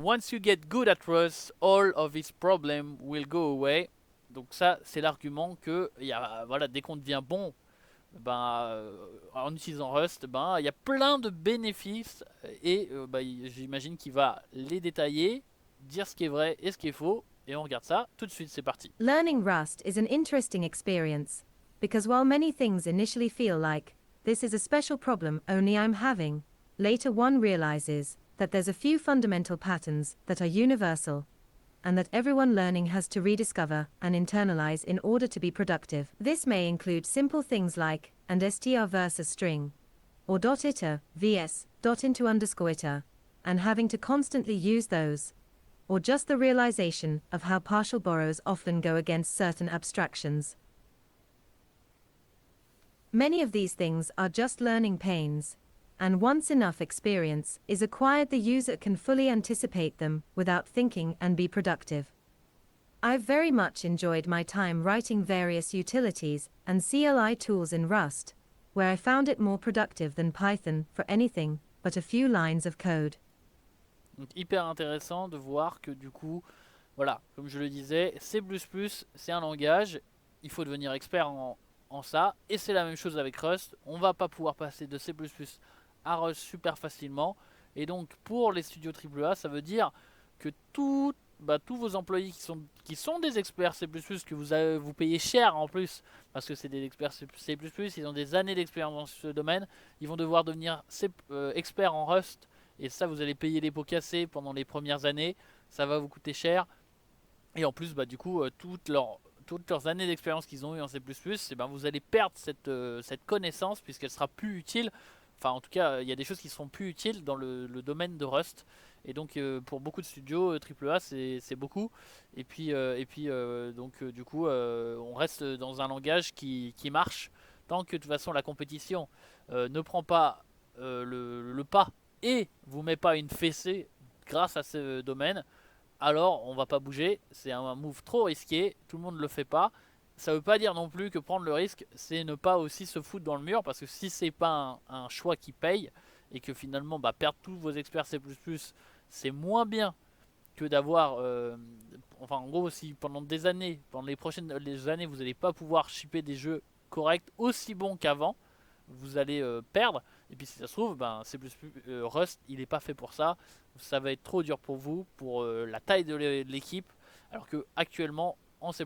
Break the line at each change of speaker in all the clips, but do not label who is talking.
Once you get good at Rust, all of these problems will go away. Donc ça, c'est l'argument que voilà, dès qu'on devient bon, en utilisant Rust, il y a plein de bénéfices et j'imagine qu'il va les détailler, dire ce qui est vrai et ce qui est faux. Et on regarde ça tout de suite, c'est parti.
Learning Rust is an interesting experience, because while many things initially feel like, this is a special problem only I'm having, later one realizes that there's a few fundamental patterns that are universal, and that everyone learning has to rediscover and internalize in order to be productive. This may include simple things like and str versus string, or .iter vs .into underscore iter, and having to constantly use those, or just the realization of how partial borrows often go against certain abstractions. Many of these things are just learning pains, and once enough experience is acquired, the user can fully anticipate them without thinking and be productive. I've very much enjoyed my time writing various utilities and CLI tools in Rust, where I found it more productive than Python for anything but a few lines of code.
Donc hyper intéressant de voir que du coup, voilà, comme je le disais, C++ c'est un langage, il faut devenir expert en ça, et c'est la même chose avec Rust, on va pas pouvoir passer de C++ à Rust super facilement, et donc pour les studios AAA, ça veut dire que tous vos employés qui sont des experts C++, que vous payez cher en plus, parce que c'est des experts C++, ils ont des années d'expérience dans ce domaine, ils vont devoir devenir experts en Rust, et ça vous allez payer les pots cassés pendant les premières années, ça va vous coûter cher, et en plus du coup toutes leurs années d'expérience qu'ils ont eu en C++, et vous allez perdre cette connaissance puisqu'elle sera plus utile. Enfin, en tout cas, il y a des choses qui seront plus utiles dans le domaine de Rust. Et donc, pour beaucoup de studios AAA, c'est beaucoup. Et puis, du coup, on reste dans un langage qui marche tant que de toute façon la compétition ne prend pas le pas et vous met pas une fessée grâce à ce domaine, alors on va pas bouger. C'est un move trop risqué, tout le monde ne le fait pas. Ça veut pas dire non plus que prendre le risque, c'est ne pas aussi se foutre dans le mur, parce que si c'est pas un choix qui paye, et que finalement perdre tous vos experts C++, c'est moins bien que d'avoir... enfin en gros, si pendant des années, pendant les années, vous n'allez pas pouvoir shipper des jeux corrects aussi bons qu'avant, vous allez perdre. Et puis si ça se trouve, Rust, il n'est pas fait pour ça. Ça va être trop dur pour vous, pour la taille de l'équipe. Alors que actuellement, en C++,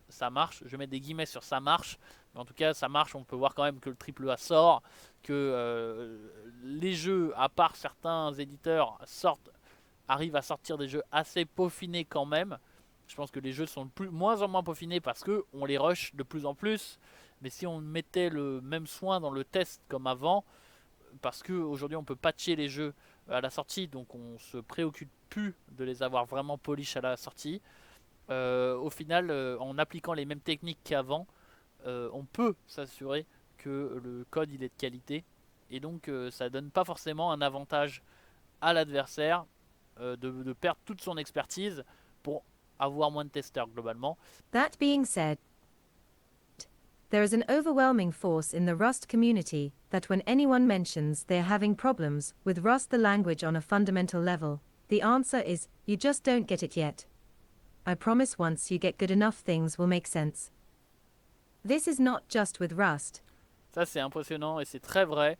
ça marche. Je mets des guillemets sur ça marche. Mais en tout cas, ça marche. On peut voir quand même que le AAA sort, que les jeux, à part certains éditeurs, arrivent à sortir des jeux assez peaufinés quand même. Je pense que les jeux sont moins en moins peaufinés parce qu'on les rush de plus en plus. Mais si on mettait le même soin dans le test comme avant, parce qu'aujourd'hui on peut patcher les jeux à la sortie, donc on se préoccupe plus de les avoir vraiment polish à la sortie. Au final, en appliquant les mêmes techniques qu'avant, on peut s'assurer que le code il est de qualité. Et donc ça donne pas forcément un avantage à l'adversaire de perdre toute son expertise pour avoir moins de testeurs globalement.
That being said, there is an overwhelming force in the Rust community that when anyone mentions they're having problems with Rust, the language on a fundamental level, the answer is, you just don't get it yet. I promise once you get good enough, things will make sense. This is not just with Rust.
Ça c'est impressionnant et c'est très vrai.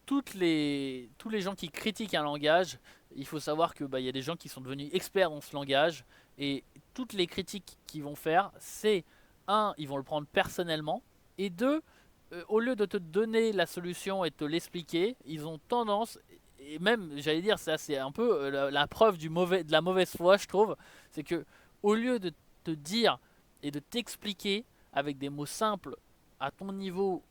Tous les gens qui critiquent un langage, il faut savoir que y a des gens qui sont devenus experts dans ce langage, et toutes les critiques qu'ils vont faire, c'est un, ils vont le prendre personnellement, et deux, au lieu de te donner la solution et de te l'expliquer, ils ont tendance, et même j'allais dire c'est un peu la preuve de la mauvaise foi, je trouve, c'est que au lieu de te dire et de t'expliquer avec des mots simples à ton niveau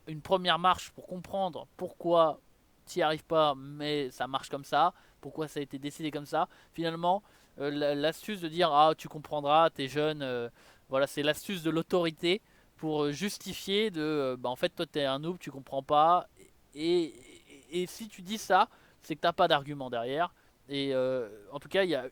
une première marche pour comprendre pourquoi tu n'y arrives pas, mais ça marche comme ça, pourquoi ça a été décidé comme ça. Finalement, l'astuce de dire ah tu comprendras, t'es jeune, voilà, c'est l'astuce de l'autorité pour justifier en fait toi t'es un noob, tu comprends pas, et, et si tu dis ça, c'est que t'as pas d'argument derrière. Et en tout cas, il y a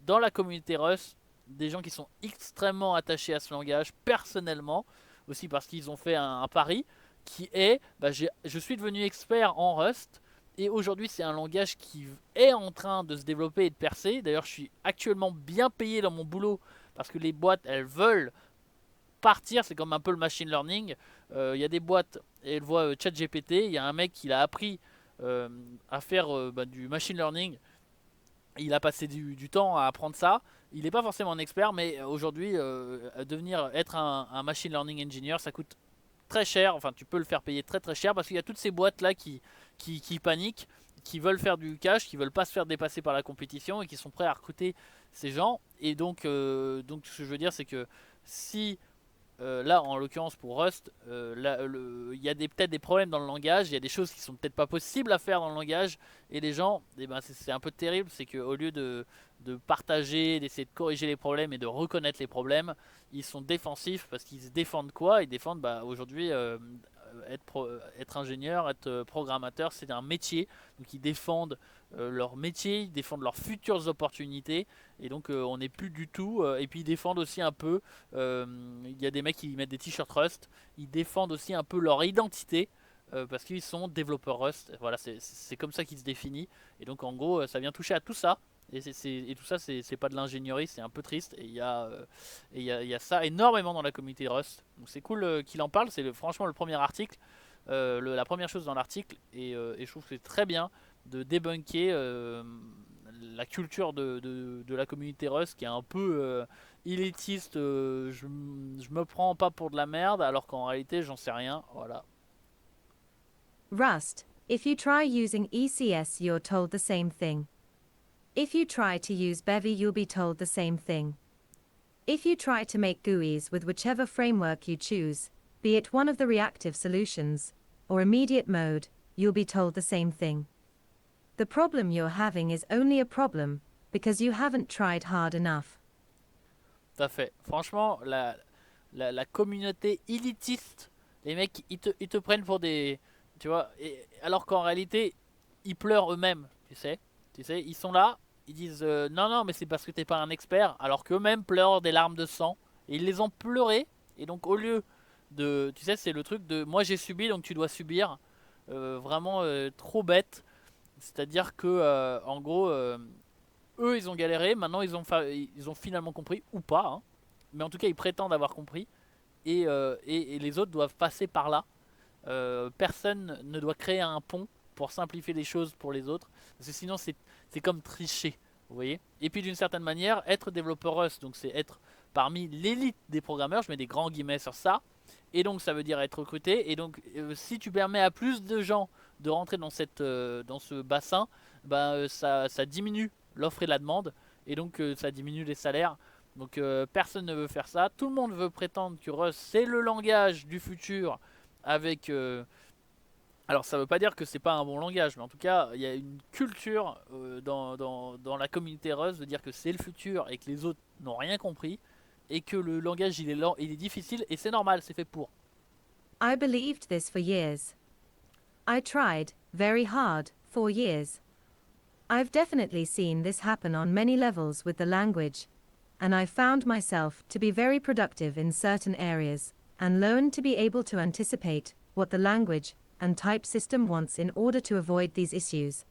dans la communauté Rust des gens qui sont extrêmement attachés à ce langage personnellement, aussi parce qu'ils ont fait un pari qui est je suis devenu expert en Rust Et aujourd'hui, c'est un langage qui est en train de se développer et de percer. D'ailleurs, je suis actuellement bien payé dans mon boulot parce que les boîtes, elles veulent partir. C'est comme un peu le machine learning. Il y a des boîtes, et elles voient ChatGPT. Il y a un mec qui l'a appris euh, à faire du machine learning. Il a passé du temps à apprendre ça. Il n'est pas forcément un expert, mais aujourd'hui, devenir être un machine learning engineer, ça coûte très cher. Enfin, tu peux le faire payer très très cher parce qu'il y a toutes ces boîtes là qui paniquent, qui veulent faire du cash, qui veulent pas se faire dépasser par la compétition et qui sont prêts à recruter ces gens. Et donc ce que je veux dire, c'est que si là, en l'occurrence pour Rust, il y a peut-être des problèmes dans le langage, il y a des choses qui sont peut-être pas possibles à faire dans le langage, et les gens, eh ben, c'est un peu terrible, c'est qu'au lieu de partager, d'essayer de corriger les problèmes et de reconnaître les problèmes, ils sont défensifs parce qu'ils se défendent quoi? Ils défendent aujourd'hui être ingénieur, être programmateur, c'est un métier, donc ils défendent leur métier, ils défendent leurs futures opportunités, et donc on n'est plus du tout, et puis ils défendent aussi un peu il y a des mecs qui mettent des t-shirts Rust. Ils défendent aussi un peu leur identité parce qu'ils sont développeurs Rust. Voilà, c'est comme ça qu'ils se définissent. Et donc en gros, ça vient toucher à tout ça. Et tout ça, c'est pas de l'ingénierie, c'est un peu triste. Et il y a ça énormément dans la communauté Rust. Donc c'est cool qu'il en parle. C'est franchement le premier article, la première chose dans l'article. Et je trouve que c'est très bien de débunker la culture de la communauté Rust qui est un peu élitiste. Je me prends pas pour de la merde alors qu'en réalité j'en sais rien. Voilà.
Rust. If you try using ECS, you're told the same thing. If you try to use Bevy, you'll be told the same thing. If you try to make GUIs with whichever framework you choose, be it one of the reactive solutions or immediate mode, you'll be told the same thing. The problem you're having is only a problem because you haven't tried hard enough.
Tout à fait. Franchement, la communauté élitiste, les mecs ils te prennent pour des. Tu vois, alors qu'en réalité ils pleurent eux-mêmes, tu sais. Tu sais, ils sont là, ils disent non, non, mais c'est parce que t'es pas un expert, alors qu'eux-mêmes pleurent des larmes de sang. Et ils les ont pleurés, et donc au lieu de. Tu sais, c'est le truc de moi j'ai subi donc tu dois subir. Vraiment trop bête. C'est-à-dire que, en gros, eux ils ont galéré, maintenant ils ont finalement compris, ou pas, hein. Mais en tout cas ils prétendent avoir compris, et les autres doivent passer par là. Personne ne doit créer un pont pour simplifier les choses pour les autres, parce que sinon c'est comme tricher, vous voyez. Et puis d'une certaine manière, être développeur Rust, donc c'est être parmi l'élite des programmeurs, je mets des grands guillemets sur ça, et donc ça veut dire être recruté, et donc si tu permets à plus de gens de rentrer dans ce bassin, ça diminue l'offre et la demande, et donc ça diminue les salaires. Donc personne ne veut faire ça, tout le monde veut prétendre que Rust c'est le langage du futur avec alors ça veut pas dire que c'est pas un bon langage, mais en tout cas il y a une culture dans la communauté Rust de dire que c'est le futur et que les autres n'ont rien compris et que le langage il est lent, il est difficile et c'est normal, c'est fait pour.
I believed this for years. I tried, very hard, for years. I've definitely seen this happen on many levels with the language, and I found myself to be very productive in certain areas, and learned to be able to anticipate what the language and type system wants in order to avoid these issues.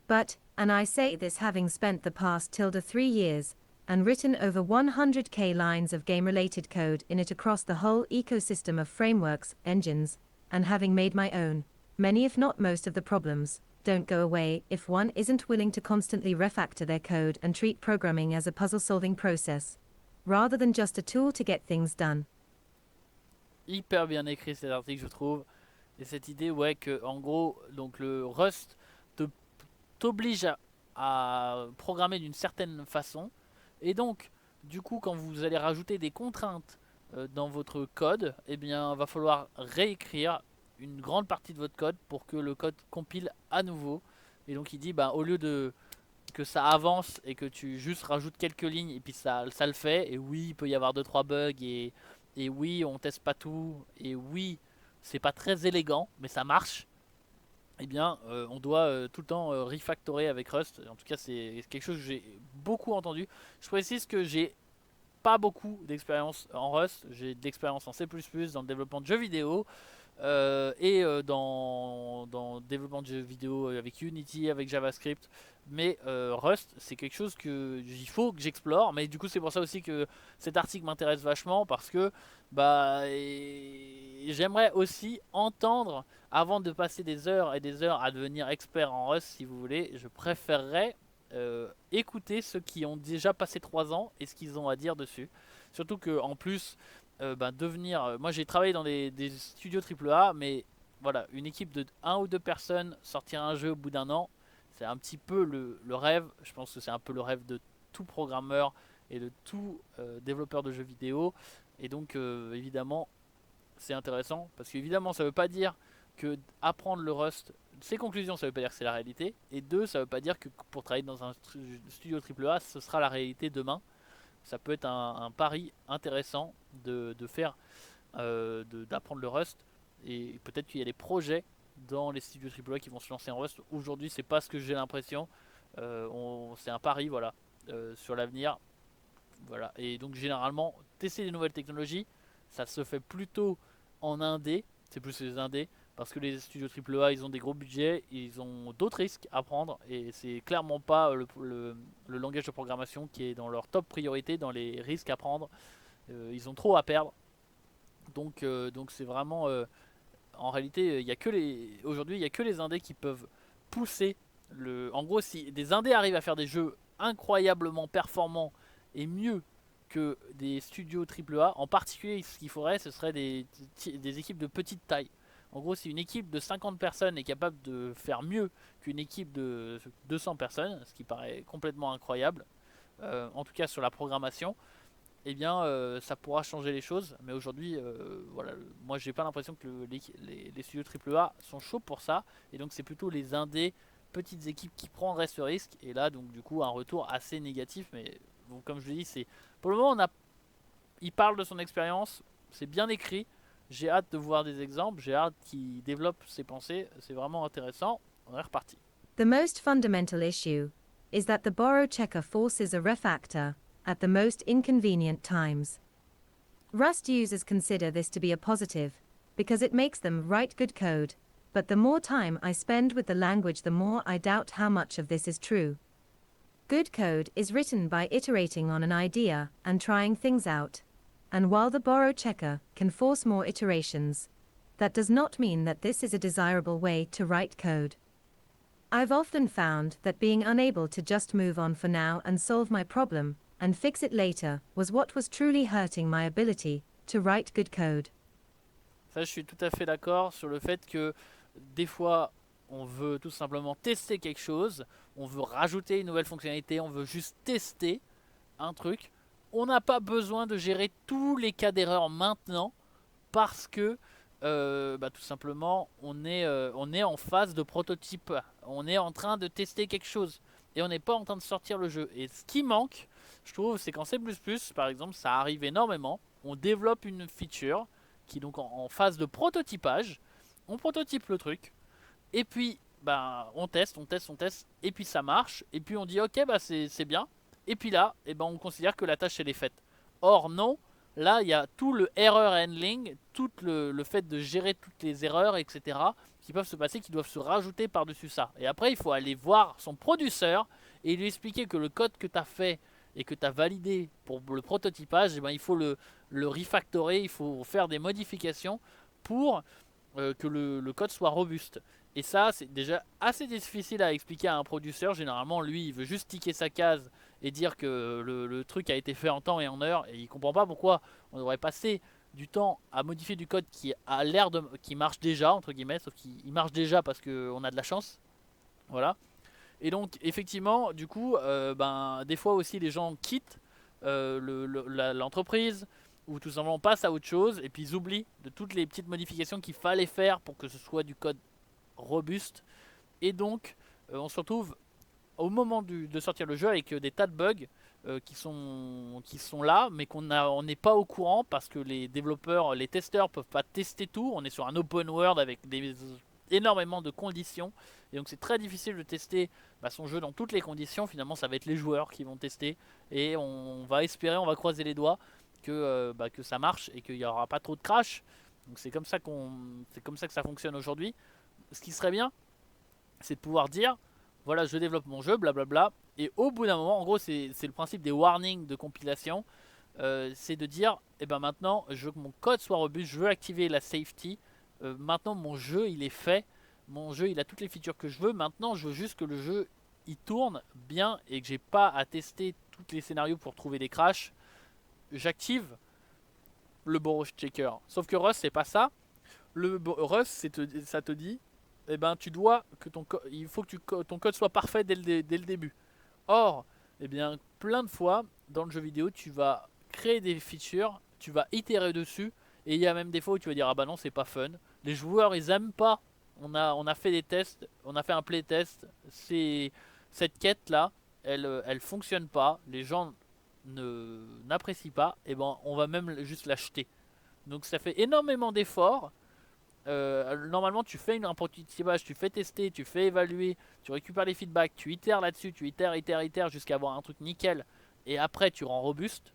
But, and I say this having spent the past tilde 3 years, and written over 100k lines of game-related code in it across the whole ecosystem of frameworks, engines, and having made my own, many if not most of the problems don't go away if one isn't willing to constantly refactor their code and treat programming as a puzzle-solving process, rather than just a tool to get things done.
Hyper bien écrit cet article je trouve, et cette idée ouais que en gros donc le Rust te t'oblige à programmer d'une certaine façon. Et donc, du coup, quand vous allez rajouter des contraintes dans votre code, eh bien, va falloir réécrire une grande partie de votre code pour que le code compile à nouveau. Et donc, il dit, bah, au lieu de que ça avance et que tu juste rajoutes quelques lignes et puis ça le fait. Et oui, il peut y avoir deux trois bugs et oui, on teste pas tout. Et oui, c'est pas très élégant, mais ça marche. Eh bien, on doit tout le temps refactorer avec Rust. En tout cas, c'est quelque chose que j'ai beaucoup entendu. Je précise que j'ai pas beaucoup d'expérience en Rust. J'ai de l'expérience en C++, dans le développement de jeux vidéo. dans le développement de jeux vidéo avec Unity, avec JavaScript. Mais Rust, c'est quelque chose que il faut que j'explore. Mais du coup, c'est pour ça aussi que cet article m'intéresse vachement parce que j'aimerais aussi entendre, avant de passer des heures et des heures à devenir expert en Rust, si vous voulez, je préférerais écouter ceux qui ont déjà passé 3 ans et ce qu'ils ont à dire dessus. Surtout que en plus, moi j'ai travaillé dans des studios AAA, mais voilà, une équipe de un ou deux personnes sortir un jeu au bout d'un an, c'est un petit peu le rêve. Je pense que c'est un peu le rêve de tout programmeur et de tout développeur de jeux vidéo. Et donc évidemment, c'est intéressant parce qu'évidemment, ça veut pas dire que apprendre le Rust, ces conclusions, ça veut pas dire que c'est la réalité. Et deux, ça veut pas dire que pour travailler dans un studio AAA, ce sera la réalité demain. Ça peut être un pari intéressant de faire, d'apprendre le Rust. Et peut-être qu'il y a des projets dans les studios AAA qui vont se lancer en Rust. Aujourd'hui, c'est pas ce que j'ai l'impression. C'est un pari, voilà, sur l'avenir. Voilà. Et donc généralement, tester des nouvelles technologies, ça se fait plutôt en indé. C'est plus les indés. Parce que les studios AAA, ils ont des gros budgets, ils ont d'autres risques à prendre. Et c'est clairement pas le langage de programmation qui est dans leur top priorité, dans les risques à prendre. Ils ont trop à perdre. Donc c'est vraiment... en réalité, aujourd'hui, il n'y a que les indés qui peuvent pousser En gros, si des indés arrivent à faire des jeux incroyablement performants et mieux que des studios AAA, en particulier, ce qu'il faudrait, ce serait des équipes de petite taille. En gros, si une équipe de 50 personnes est capable de faire mieux qu'une équipe de 200 personnes, ce qui paraît complètement incroyable, en tout cas sur la programmation, eh bien ça pourra changer les choses. Mais aujourd'hui, voilà, moi j'ai pas l'impression que les studios AAA sont chauds pour ça. Et donc c'est plutôt les indés, petites équipes qui prendraient ce risque. Et là, donc du coup, un retour assez négatif. Mais bon, comme je l'ai dit, c'est pour le moment, il parle de son expérience, c'est bien écrit. J'ai hâte de voir des exemples, j'ai hâte qu'il développe ses pensées. C'est vraiment intéressant. On est reparti.
The most fundamental issue is that the borrow checker forces a refactor at the most inconvenient times. Rust users consider this to be a positive, because it makes them write good code, but the more time I spend with the language, the more I doubt how much of this is true. Good code is written by iterating on an idea and trying things out, and while the borrow checker can force more iterations, that does not mean that this is a desirable way to write code. I've often found that being unable to just move on for now and solve my problem and fix it later was what was truly hurting my ability to write good code.
Ça, je suis tout à fait d'accord sur le fait que des fois, on veut tout simplement tester quelque chose, on veut rajouter une nouvelle fonctionnalité, on veut juste tester un truc. On n'a pas besoin de gérer tous les cas d'erreur maintenant parce que tout simplement on est en phase de prototype, on est en train de tester quelque chose et on n'est pas en train de sortir le jeu. Et ce qui manque, je trouve, c'est qu'en C++, par exemple, ça arrive énormément. On développe une feature qui est donc en phase de prototypage, on prototype le truc, et puis on teste, et puis ça marche, et puis on dit ok, c'est bien, et puis là, on considère que la tâche elle est faite. Or non, là il y a tout le error handling, tout le fait de gérer toutes les erreurs, etc., qui peuvent se passer, qui doivent se rajouter par-dessus ça. Et après, il faut aller voir son producteur et lui expliquer que le code que tu as fait et que tu as validé pour le prototypage, il faut le refactorer, il faut faire des modifications pour que le code soit robuste. Et ça, c'est déjà assez difficile à expliquer à un producteur. Généralement, lui, il veut juste ticker sa case et dire que le truc a été fait en temps et en heure. Et il comprend pas pourquoi on devrait passer du temps à modifier du code qui a l'air qui marche déjà, entre guillemets, sauf qu'il marche déjà parce qu'on a de la chance. Voilà. Et donc, effectivement, du coup, des fois aussi, les gens quittent l'entreprise ou tout simplement passent à autre chose et puis ils oublient de toutes les petites modifications qu'il fallait faire pour que ce soit du code robuste. Et donc, on se retrouve au moment de sortir le jeu avec des tas de bugs qui sont là, mais on n'est pas au courant parce que les développeurs, les testeurs peuvent pas tester tout. On est sur un open world avec énormément de conditions. Et donc c'est très difficile de tester son jeu dans toutes les conditions. Finalement, ça va être les joueurs qui vont tester. Et on va espérer, on va croiser les doigts que ça marche et qu'il n'y aura pas trop de crash. Donc c'est comme ça que ça fonctionne aujourd'hui. Ce qui serait bien, c'est de pouvoir dire, voilà, je développe mon jeu, blablabla, et au bout d'un moment, en gros, c'est le principe des warnings de compilation, c'est de dire, eh ben maintenant, je veux que mon code soit robuste, je veux activer la safety, maintenant mon jeu il est fait, mon jeu il a toutes les features que je veux, maintenant je veux juste que le jeu il tourne bien et que j'ai pas à tester tous les scénarios pour trouver des crashs. J'active le borrow checker. Sauf que Rust c'est pas ça. Rust ça te dit, eh ben tu dois que il faut que ton code soit parfait dès le début. Or, eh bien plein de fois dans le jeu vidéo tu vas créer des features, tu vas itérer dessus, et il y a même des fois où tu vas dire ah bah non c'est pas fun. Les joueurs ils aiment pas. On a fait des tests, on a fait un playtest. Cette quête là, elle fonctionne pas. Les gens n'apprécient pas. Et ben on va même juste l'acheter. Donc ça fait énormément d'efforts. Normalement tu fais un prototypage, tu fais tester, tu fais évaluer, tu récupères les feedbacks, tu itères là-dessus, tu itères jusqu'à avoir un truc nickel, et après tu rends robuste.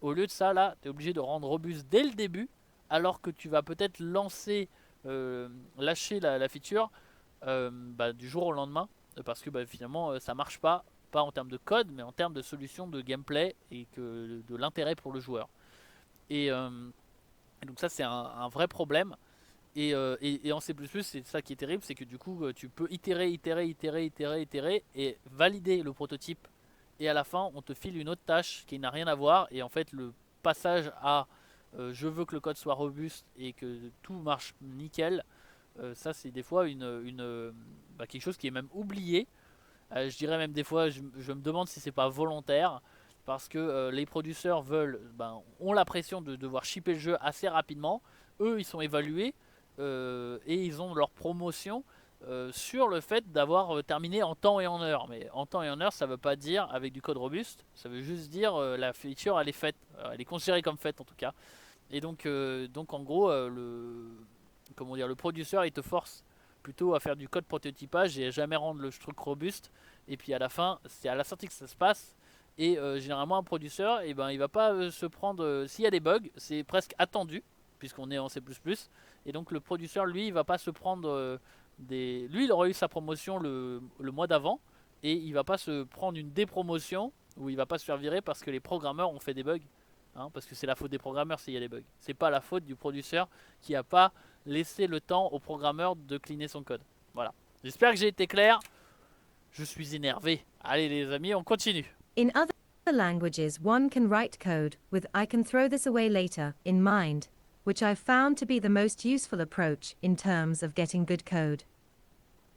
Au lieu de ça, là, tu es obligé de rendre robuste dès le début, alors que tu vas peut-être lâcher la feature du jour au lendemain, parce que finalement ça marche pas en termes de code, mais en termes de solution de gameplay et de l'intérêt pour le joueur. Et donc ça c'est un vrai problème. Et en C++, c'est ça qui est terrible, c'est que du coup, tu peux itérer et valider le prototype. Et à la fin, on te file une autre tâche qui n'a rien à voir. Et en fait, le passage à je veux que le code soit robuste et que tout marche nickel, ça c'est des fois quelque chose qui est même oublié. Je dirais même des fois, je me demande si c'est pas volontaire. Parce que les producteurs ont la pression de devoir shipper le jeu assez rapidement. Eux, ils sont évalués et ils ont leur promotion sur le fait d'avoir terminé en temps et en heure. Mais en temps et en heure, ça veut pas dire avec du code robuste, ça veut juste dire la feature elle est faite, elle est considérée comme faite en tout cas. Et donc en gros, le producteur il te force plutôt à faire du code prototypage et à jamais rendre le truc robuste. Et puis à la fin, c'est à la sortie que ça se passe. Et généralement un producteur, il va pas se prendre, s'il y a des bugs, c'est presque attendu puisqu'on est en C++. Et donc le producteur, lui, il va pas se prendre lui, il aurait eu sa promotion le mois d'avant, et il va pas se prendre une dépromotion où il va pas se faire virer parce que les programmeurs ont fait des bugs. Hein, parce que c'est la faute des programmeurs s'il y a des bugs. C'est pas la faute du producteur qui a pas laissé le temps au programmeur de cleaner son code. Voilà. J'espère que j'ai été clair. Je suis énervé. Allez les amis, on continue.
In other languages, one can write code with I can throw this away later in mind, which I've found to be the most useful approach in terms of getting good code.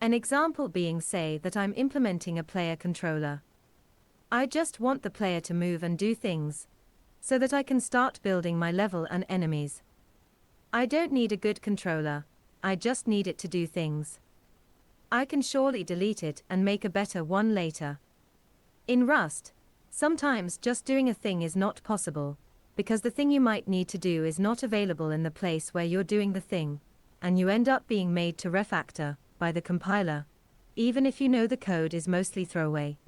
An example being, say, that I'm implementing a player controller. I just want the player to move and do things, so that I can start building my level and enemies. I don't need a good controller, I just need it to do things. I can surely delete it and make a better one later. In Rust, sometimes just doing a thing is not possible, because the thing you might need to do is not available in the place where you're doing the thing, and you end up being made to refactor by the compiler, even if you know the code is mostly throwaway.